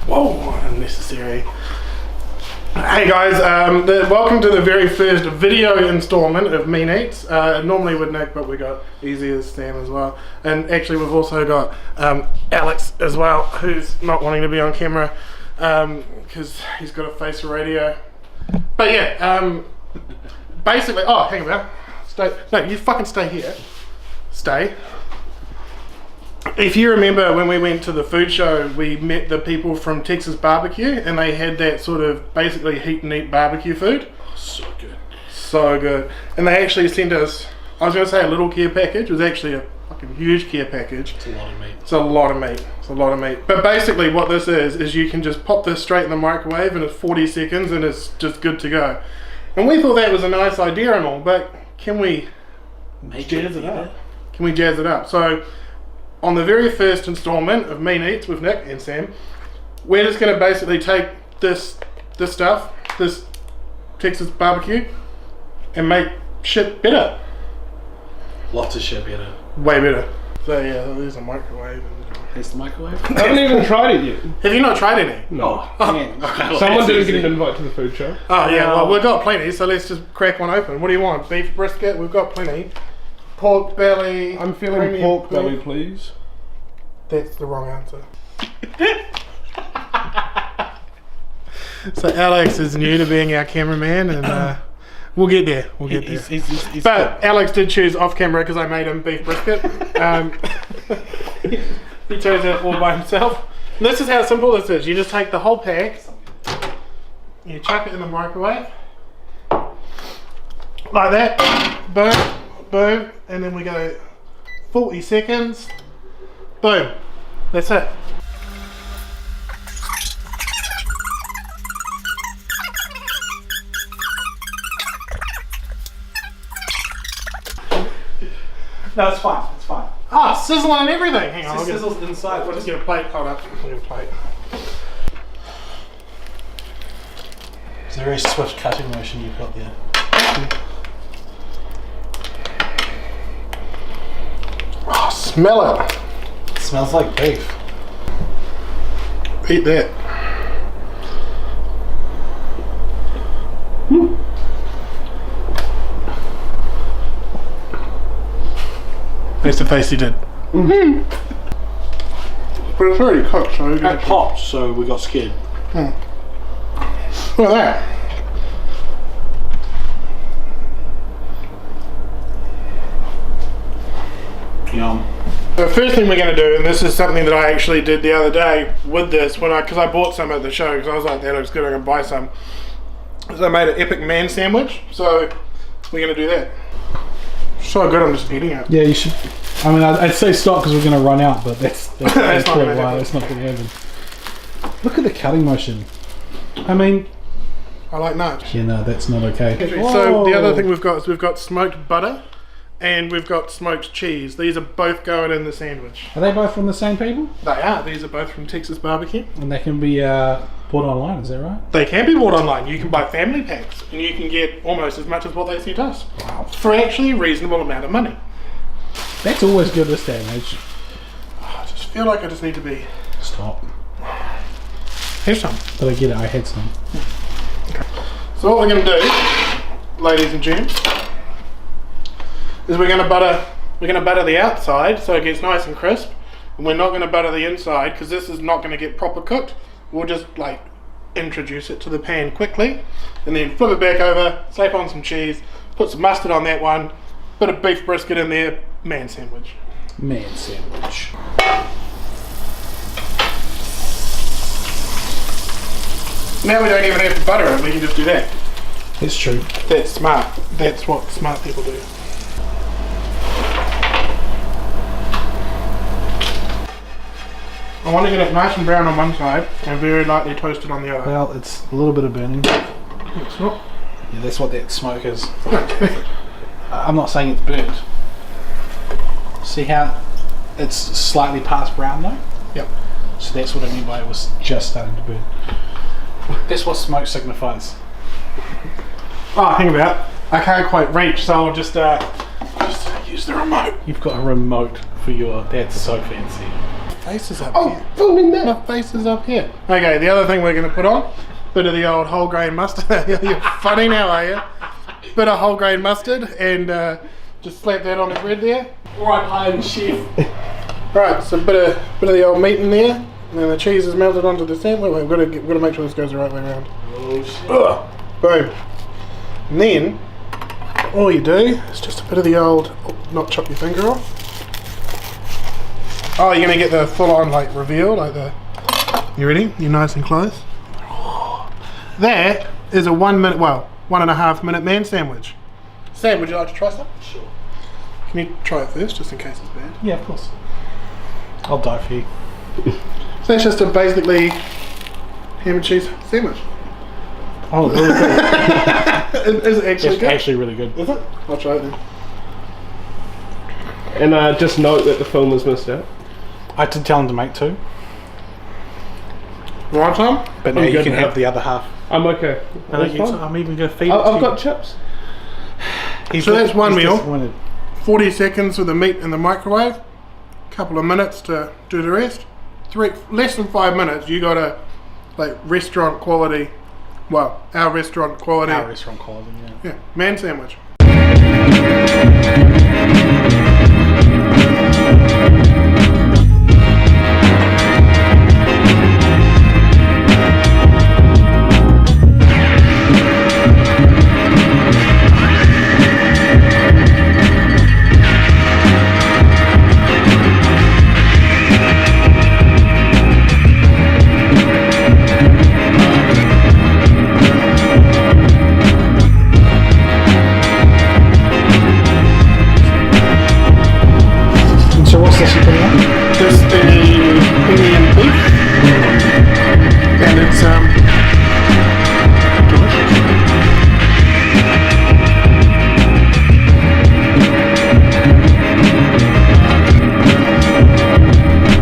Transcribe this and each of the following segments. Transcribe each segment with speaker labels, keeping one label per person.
Speaker 1: Whoa, unnecessary. Hey guys, welcome to the very first video installment of MeanEats. Normally with Nick, but we got Easy as Sam as well. And actually we've also got Alex as well, who's not wanting to be on camera because he's got to face a radio. But yeah, basically, oh, hang about. Stay, no, you fucking stay here. Stay. If you remember when we went to the food show, we met the people from Texas BBQ and they had that sort of basically heat and eat barbecue food.
Speaker 2: Oh, so good.
Speaker 1: So good. And they actually sent us, I was going to say a little care package, it was actually a fucking huge care package.
Speaker 2: It's a lot of meat.
Speaker 1: It's a lot of meat. It's a lot of meat. But basically what this is you can just pop this straight in the microwave and it's 40 seconds and it's just good to go. And we thought that was a nice idea and all, but can we jazz it up? Can we jazz it up? So, on the very first installment of MeanEats with Nick and Sam, we're just going to basically take this stuff, this Texas barbecue, and make shit better.
Speaker 2: Lots of shit better.
Speaker 1: Way better. So yeah, there's a microwave.
Speaker 2: Here's the microwave.
Speaker 3: I haven't even tried it yet.
Speaker 1: Have you not tried any?
Speaker 3: No.
Speaker 2: Oh.
Speaker 3: Someone didn't get an invite to the food show.
Speaker 1: Oh yeah, well we've got plenty, so let's just crack one open. What do you want? Beef brisket? We've got plenty. Pork belly.
Speaker 3: I'm feeling pork belly, please.
Speaker 1: That's the wrong answer. So Alex is new to being our cameraman, and we'll get there. We'll get there.
Speaker 2: He's
Speaker 1: but good. Alex did choose off camera because I made him beef brisket. He chose it all by himself. And this is how simple this is. You just take the whole pack, you chuck it in the microwave, like that. Boom. Boom, and then we go 40 seconds, boom, that's it. No, it's fine, it's fine. Ah, sizzling and everything. Hang on,
Speaker 2: it sizzles inside.
Speaker 1: We'll just get a plate, hold up, we'll get a plate.
Speaker 2: It's a very swift cutting motion you've got there.
Speaker 1: Oh, smell it.
Speaker 2: It smells like beef.
Speaker 1: Eat that. That's the face he did. Mm-hmm. But it's already cooked, so
Speaker 2: It popped, so we got scared.
Speaker 1: Look at that.
Speaker 2: Yum.
Speaker 1: The first thing we're going to do, and this is something that I actually did the other day with this, because I bought some at the show, because I was like, that looks good, I'm going to buy some. So I made an epic man sandwich, so we're going to do that. So good, I'm just eating it.
Speaker 3: Yeah, you should. I mean, I'd say stop because we're going to run out, but that's
Speaker 1: That's not
Speaker 3: probably
Speaker 1: gonna
Speaker 3: why
Speaker 1: happen.
Speaker 3: it's not going to happen. Look at the cutting motion. I mean,
Speaker 1: I like nuts.
Speaker 3: yeah, no, that's not okay.
Speaker 1: So the other thing we've got is we've got smoked butter and we've got smoked cheese. These are both going in the sandwich.
Speaker 3: Are they both from the same people?
Speaker 1: They are. These are both from Texas BBQ.
Speaker 3: And they can be bought online, is that right?
Speaker 1: They can be bought online. You can buy family packs and you can get almost as much as what they sent us.
Speaker 3: Wow.
Speaker 1: For actually a reasonable amount of money.
Speaker 3: That's always good this day and age.
Speaker 1: I just feel like I just need to be...
Speaker 3: Stop.
Speaker 1: Here's some.
Speaker 3: But I get it, I had some.
Speaker 1: Okay. So what we're going to do, ladies and gents, is we're going to butter the outside so it gets nice and crisp, and we're not going to butter the inside because this is not going to get proper cooked. We'll just like introduce it to the pan quickly and then flip it back over, slap on some cheese, put some mustard on that one, bit of beef brisket in there, man sandwich.
Speaker 3: Man sandwich.
Speaker 1: Now we don't even have to butter it, we can just do that.
Speaker 3: It's true.
Speaker 1: That's smart. That's what smart people do. I want to get it nice and brown on one side and very lightly toasted on the other.
Speaker 3: Well, it's a little bit of burning.
Speaker 1: It's not.
Speaker 3: Yeah, that's what that smoke is. I'm not saying it's burnt. See how it's slightly past brown though?
Speaker 1: Yep.
Speaker 3: So that's what I mean by it was just starting to burn. That's what smoke signifies.
Speaker 1: Oh, hang about. I can't quite reach, so I'll just use the remote.
Speaker 3: You've got a remote for your... That's so fancy.
Speaker 1: face is up
Speaker 2: Oh,
Speaker 1: here.
Speaker 2: filming that.
Speaker 1: My face is up here. Okay, the other thing we're going to put on, bit of the old whole grain mustard. You're funny now, are you? Bit of whole grain mustard, and just slap that on the bread there.
Speaker 2: Right, Iron Chef.
Speaker 1: Right, so bit of the old meat in there, and then the cheese is melted onto the sandwich. Wait, we've got to make sure this goes the right way around.
Speaker 2: Oh shit.
Speaker 1: Ugh. Boom. And then all you do is just a bit of the old, not chop your finger off. Oh, you're gonna get the full on like reveal, like the. You ready? You're nice and close. That is a 1.5 minute man sandwich. Sam, would you like to try some?
Speaker 2: Sure.
Speaker 1: Can you try it first, just in case it's bad?
Speaker 3: Yeah, of course. I'll die for you.
Speaker 1: So that's just a basically ham and cheese sandwich.
Speaker 3: Oh, really good.
Speaker 1: Is it actually
Speaker 3: It's
Speaker 1: good?
Speaker 3: actually really good.
Speaker 1: Is it? I'll try it then.
Speaker 4: And just note that the film was missed out.
Speaker 3: I did tell him to make 2,
Speaker 1: You want some?
Speaker 3: but now
Speaker 4: I'm
Speaker 3: you
Speaker 4: good
Speaker 3: can
Speaker 4: now.
Speaker 3: have the other half.
Speaker 4: I'm okay. That's fine.
Speaker 3: I'm even going to feed it
Speaker 4: I've
Speaker 3: to
Speaker 4: got chips.
Speaker 3: you.
Speaker 1: So that's one meal.
Speaker 3: Disappointed.
Speaker 1: 40 seconds with the meat in the microwave. Couple of minutes to do the rest. Less than 5 minutes. You got a like restaurant quality. Well, our restaurant quality.
Speaker 3: Our restaurant quality, yeah.
Speaker 1: Yeah, man sandwich.
Speaker 3: So what's this you're putting on?
Speaker 1: This is Indian beef, and it's delicious.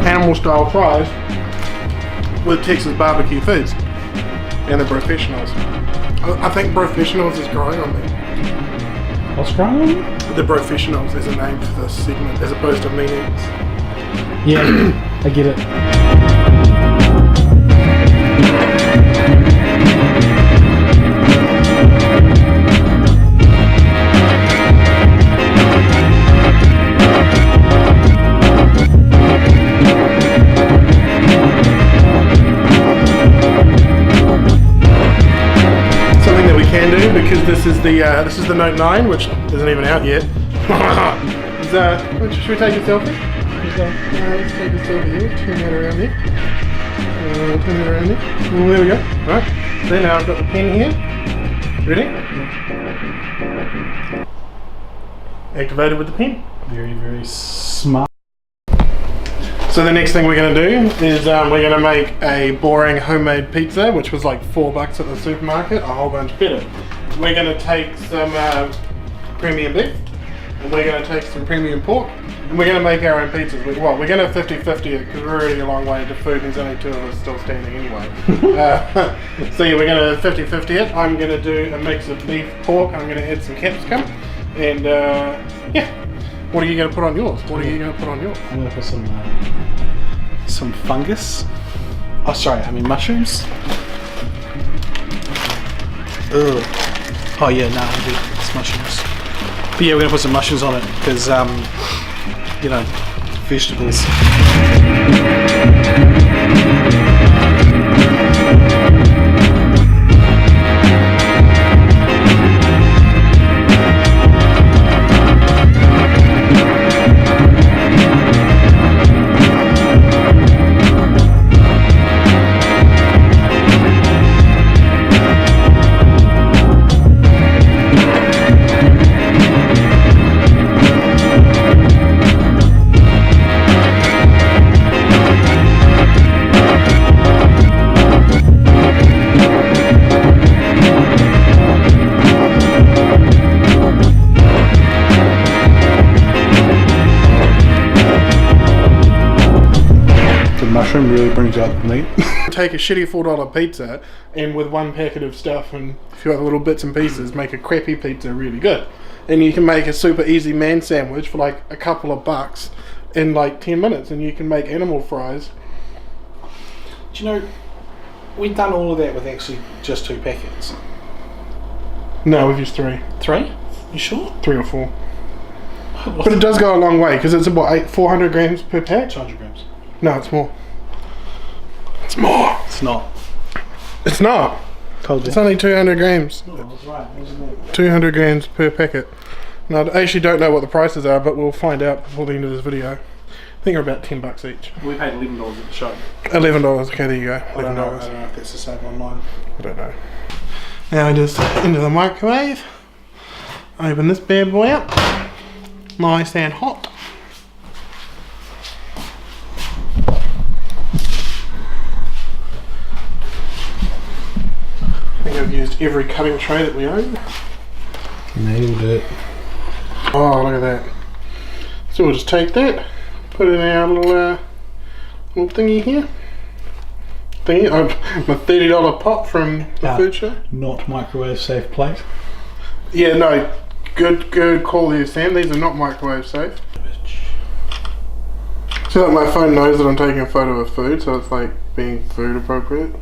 Speaker 1: Animal style fries with Texas barbecue foods, and the professionals. I think professionals is growing on me.
Speaker 3: What's growing on you?
Speaker 1: The professionals is a name for this segment as opposed to MeanEats.
Speaker 3: Yeah, I get it.
Speaker 1: Something that we can do, because this is the Note 9, which isn't even out yet. Should we take a selfie? Let's take a selfie here. Turn that around there. Turn that around there. Oh, there we go. Right. So now I've got the pen here. Ready? Activated with the pen.
Speaker 3: Very, very smart.
Speaker 1: So the next thing we're going to do is we're going to make a boring homemade pizza, which was like $4 at the supermarket, a whole bunch better. We're going to take some premium beef, and we're going to take some premium pork, and we're going to make our own pizzas. We're going to 50-50 it, because we're already a long way into food, and there's only 2 of us still standing anyway. So yeah, we're going to 50-50 it. I'm going to do a mix of beef, pork, I'm going to add some capsicum, and yeah. What are you going to put on yours? What are you going to put on yours?
Speaker 3: I'm going to put some fungus. Oh, sorry, I mean mushrooms. Ugh. Oh yeah, no, it's mushrooms. But yeah, we're going to put some mushrooms on it because, you know, vegetables. Mushroom really brings out the meat.
Speaker 1: Take a shitty $4 pizza and with one packet of stuff and a few other little bits and pieces make a crappy pizza really good. And you can make a super easy man sandwich for like a couple of bucks in like 10 minutes, and you can make animal fries.
Speaker 3: Do you know, we've done all of that with actually just 2 packets.
Speaker 1: No, we've used 3.
Speaker 3: 3? You sure?
Speaker 1: 3 or 4. But it does go a long way because it's about 400 grams per pack.
Speaker 3: 200 grams.
Speaker 1: No, it's more. It's more.
Speaker 3: It's not.
Speaker 1: It's not.
Speaker 3: Told you.
Speaker 1: It's only 200 grams.
Speaker 3: Oh, I was right, wasn't it?
Speaker 1: 200 grams per packet. Now, I actually don't know what the prices are, but we'll find out before the end of this video. I think they're about $10 each.
Speaker 3: We paid $11 at the show.
Speaker 1: $11. Okay, there you go.
Speaker 3: I don't know
Speaker 1: $11.
Speaker 3: if that's the same online.
Speaker 1: I don't know. Now we just into the microwave. Open this bad boy up. Nice and hot. I think I've used every cutting tray that we own.
Speaker 3: Nailed it.
Speaker 1: Oh, look at that. So we'll just take that, put it in our little thingy here. My $30 pot from the food show.
Speaker 3: Not microwave safe plate.
Speaker 1: Yeah, no, good call there, Sam. These are not microwave safe. So that my phone knows that I'm taking a photo of food, so it's like being food appropriate.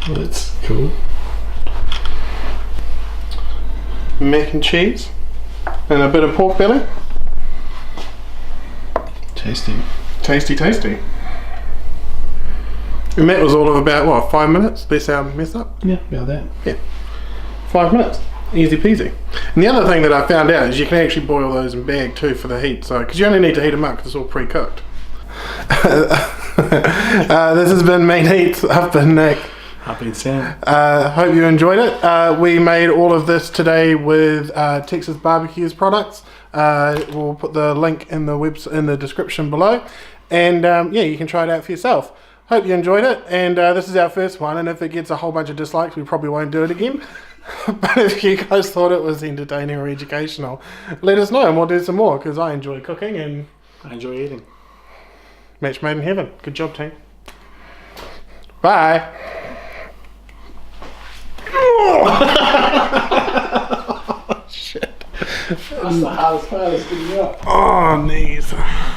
Speaker 3: Well, that's cool.
Speaker 1: Mac and cheese and a bit of pork belly.
Speaker 3: Tasty.
Speaker 1: Tasty, tasty. And that was all of about, what, 5 minutes? Less our mess up?
Speaker 3: Yeah, about that.
Speaker 1: Yeah. 5 minutes. Easy peasy. And the other thing that I found out is you can actually boil those in bag too for the heat. So, because you only need to heat them up because it's all pre-cooked. This has been MeanEats. I've been Nick.
Speaker 3: I've been Sam.
Speaker 1: Hope you enjoyed it. We made all of this today with Texas Barbecue's products. We'll put the link in the description below. And yeah, you can try it out for yourself. Hope you enjoyed it. And this is our first one. And if it gets a whole bunch of dislikes, we probably won't do it again. But if you guys thought it was entertaining or educational, let us know and we'll do some more because I enjoy cooking and
Speaker 3: I enjoy eating.
Speaker 1: Match made in heaven. Good job, team. Bye. Oh, shit.
Speaker 3: That's the hardest part, is getting you up.
Speaker 1: Oh, knees.